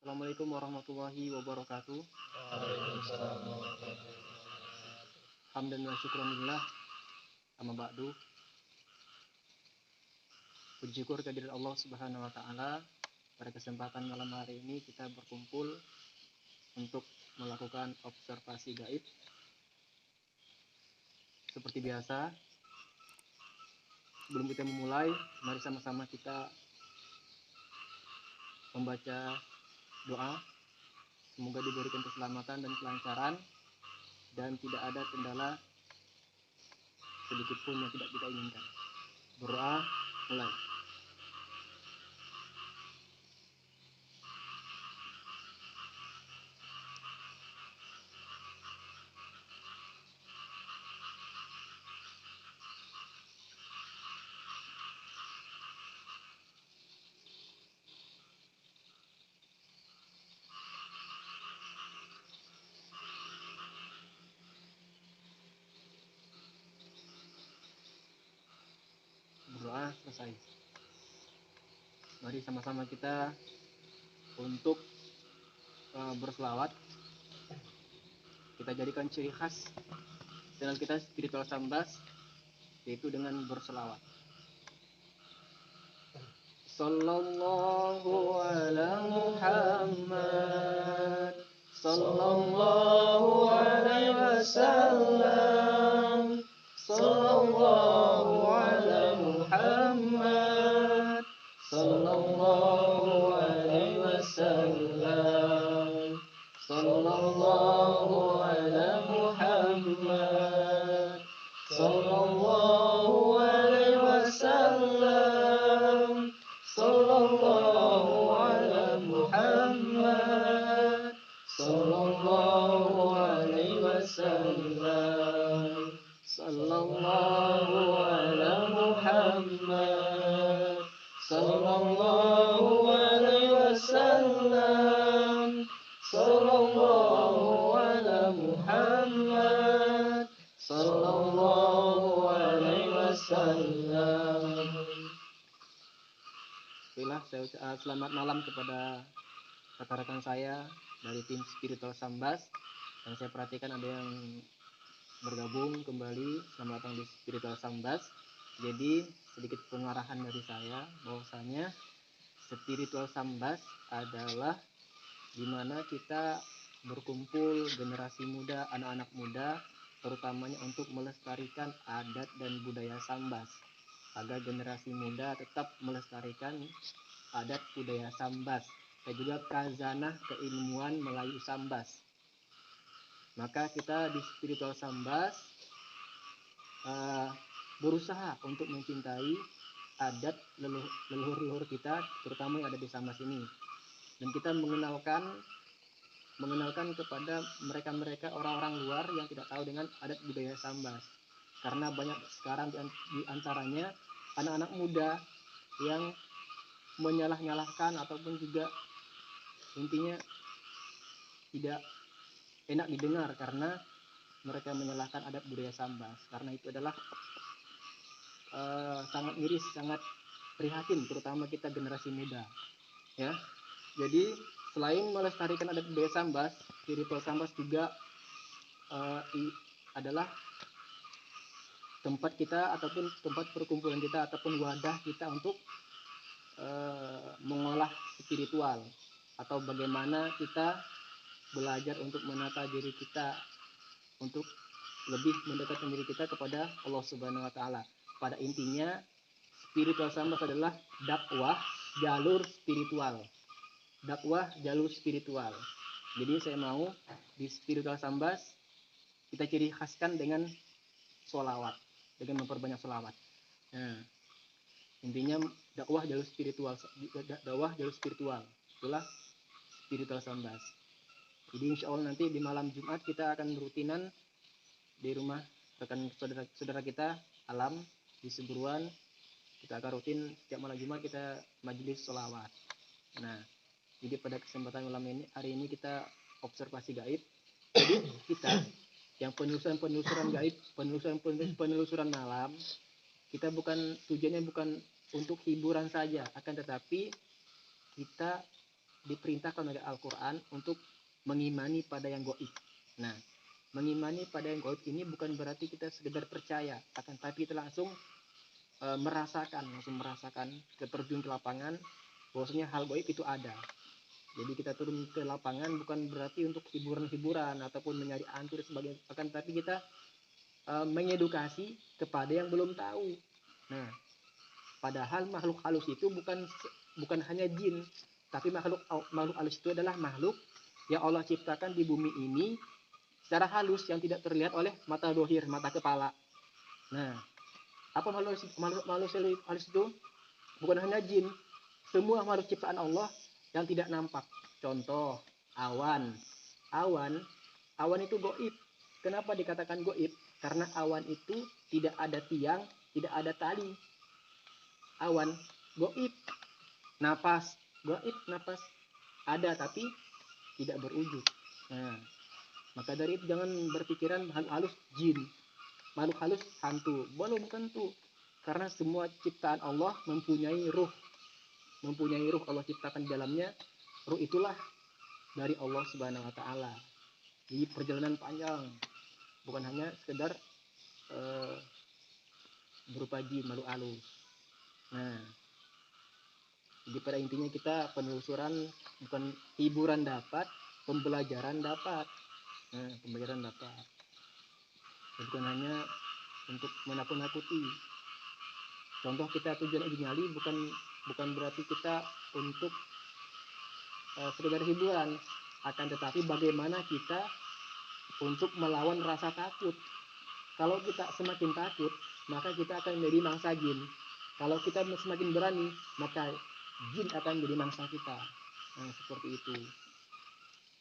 Assalamualaikum warahmatullahi wabarakatuh. Waalaikumsalam warahmatullahi wabarakatuh. Hamdan wa syukranillah. Amma ba'du. Puji syukur kehadirat Allah Subhanahu wa taala. Pada kesempatan malam hari ini kita berkumpul untuk melakukan observasi gaib. Seperti biasa, sebelum kita memulai, mari sama-sama kita membaca doa. Semoga diberikan keselamatan dan kelancaran dan tidak ada kendala sedikit pun yang tidak kita inginkan. Berdoa, mulai. Berdoa selesai. Mari sama-sama kita untuk berselawat. Kita jadikan ciri khas channel kita Spiritual Sambas, yaitu dengan berselawat. Sallallahu ala Muhammad, sallallahu alaihi wasallam, sallallahu ala Muhammad, sallallahu alaihi wasallam, sallallahu ala Muhammad, sallallahu alaihi wasallam, sallallahu ala Muhammad, sallallahu alaihi wasallam, sallallahu ala Muhammad, sallallahu alaihi wasallam, sallallahu ala Muhammad, sallallahu alaihi wasallam. Baiklah, saya selamat malam kepada rekan-rekan saya dari tim Spiritual Sambas. Dan saya perhatikan ada yang bergabung kembali. Selamat datang di Spiritual Sambas. Jadi sedikit pengarahan dari saya bahwasanya Spiritual Sambas adalah dimana kita berkumpul generasi muda, anak-anak muda, terutamanya untuk melestarikan adat dan budaya Sambas, agar generasi muda tetap melestarikan adat budaya Sambas dan juga khazanah keilmuan Melayu Sambas. Maka kita di Spiritual Sambas berusaha untuk mencintai adat leluhur-leluhur kita, terutama yang ada di Sambas ini. Dan kita mengenalkan kepada mereka-mereka orang-orang luar yang tidak tahu dengan adat budaya Sambas. Karena banyak sekarang di antaranya anak-anak muda yang menyalah-nyalahkan ataupun juga intinya tidak enak didengar karena mereka menyalahkan adat budaya Sambas. Karena itu adalah sangat miris, sangat prihatin, terutama kita generasi muda. Ya, jadi selain melestarikan adat budaya Sambas, Spiritual Sambas juga adalah tempat kita ataupun tempat perkumpulan kita ataupun wadah kita untuk mengolah spiritual atau bagaimana kita belajar untuk menata diri kita untuk lebih mendekatkan diri kita kepada Allah Subhanahu wa taala. Pada intinya Spiritual Sambas adalah dakwah jalur spiritual. Dakwah jalur spiritual. Jadi saya mau di Spiritual Sambas kita ciri khaskan dengan sholawat, dengan memperbanyak sholawat. Nah, intinya dakwah jalur spiritual, itulah Spiritual Sambas. Jadi insya Allah nanti di malam Jumat kita akan rutinan di rumah rekan saudara kita Alam di Seburuan. Kita akan rutin setiap malam Jumat kita majelis sholawat. Nah, jadi pada kesempatan malam ini, hari ini kita observasi gaib. Jadi kita yang penelusuran gaib, penelusuran malam, kita tujuannya bukan untuk hiburan saja, akan tetapi kita diperintahkan oleh Al-Quran untuk mengimani pada yang gaib. Nah, mengimani pada yang gaib ini bukan berarti kita sekedar percaya, akan tapi kita langsung merasakan, kita terjun ke lapangan, bahwasanya hal gaib itu ada. Jadi kita turun ke lapangan bukan berarti untuk hiburan-hiburan ataupun mencari hantu dan sebagainya, akan tapi kita mengedukasi kepada yang belum tahu. Nah, padahal makhluk halus itu bukan hanya jin, tapi makhluk halus itu adalah makhluk yang Allah ciptakan di bumi ini secara halus yang tidak terlihat oleh mata dohir, mata kepala. Nah, apa makhluk halus itu? Bukan hanya jin, semua makhluk ciptaan Allah yang tidak nampak. Contoh, awan. Awan itu gaib. Kenapa dikatakan gaib? Karena awan itu tidak ada tiang, tidak ada tali. Awan gaib. Napas gaib, napas ada tapi tidak berwujud. Nah, maka dari itu jangan berpikiran makhluk halus jin, makhluk halus hantu. Belum tentu, karena semua ciptaan Allah mempunyai ruh. Allah ciptakan di dalamnya. Ruh itulah dari Allah Subhanahu wa taala. Di perjalanan panjang, bukan hanya sekedar berupa jin, makhluk halus. Nah, jadi pada intinya kita penelusuran bukan hiburan dapat, pembelajaran dapat. Nah, pembelajaran dapat. Bukan hanya untuk menakut-nakuti. Contoh kita tujuan uji nyali bukan berarti kita untuk sekedar hiburan, akan tetapi bagaimana kita untuk melawan rasa takut. Kalau kita semakin takut, maka kita akan menjadi mangsa jin. Kalau kita semakin berani, maka jin akan menjadi mangsa kita. Nah, seperti itu.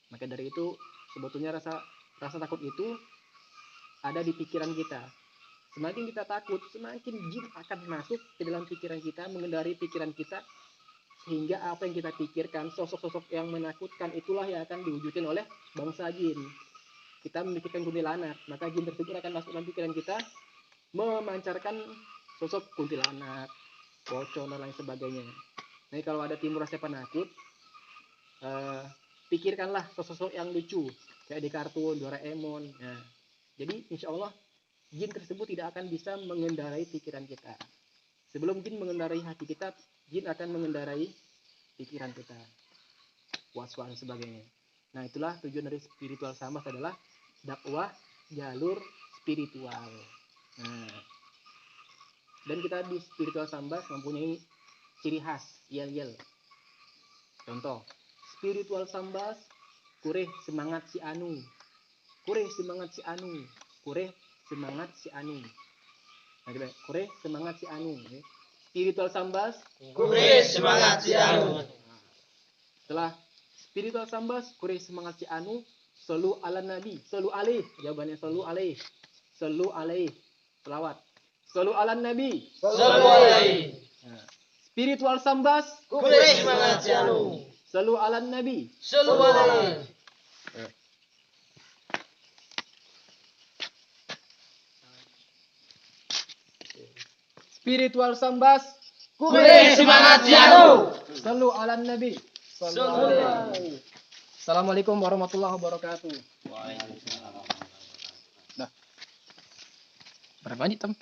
Maka dari itu sebetulnya rasa takut itu ada di pikiran kita. Semakin kita takut, semakin jin akan masuk ke dalam pikiran kita, mengendari pikiran kita, sehingga apa yang kita pikirkan, sosok-sosok yang menakutkan itulah yang akan diwujudkan oleh bangsa jin. Kita memikirkan kuntilanak, maka jin tersebut akan masuk dalam pikiran kita, memancarkan sosok kuntilanak, pocong dan lain sebagainya. Nah, kalau ada timbul rasa penakut, pikirkanlah sosok-sosok yang lucu, kayak di kartun Doraemon. Nah, jadi insya Allah jin tersebut tidak akan bisa mengendarai pikiran kita. Sebelum jin mengendarai hati kita, jin akan mengendarai pikiran kita, was-was dan sebagainya. Nah, itulah tujuan dari spiritual sama adalah dakwah jalur spiritual. Nah, dan kita di spiritual sambas mempunyai ciri khas yel-yel. Contoh, spiritual sambas kureh semangat si anu. Kureh semangat si anu. Kureh semangat si anu. Nah, coba, kureh semangat si anu. Spiritual sambas Kureh semangat si anu. Setelah spiritual sambas kureh semangat si anu, solu ala nabi, solu alaih. Jawabannya solu alaih. Solu alaih. Selawat. Solu ala nabi. Solu alaihi. Nah, spiritual sambas Kureh semangat si anu. solu ala nabi. Solu alaihi. Spiritual sambas Kureh semangat si anu. solu ala nabi. Solu alaihi. Assalamualaikum warahmatullahi wabarakatuh. Waalaikumsalam. Berapa menit, Tom?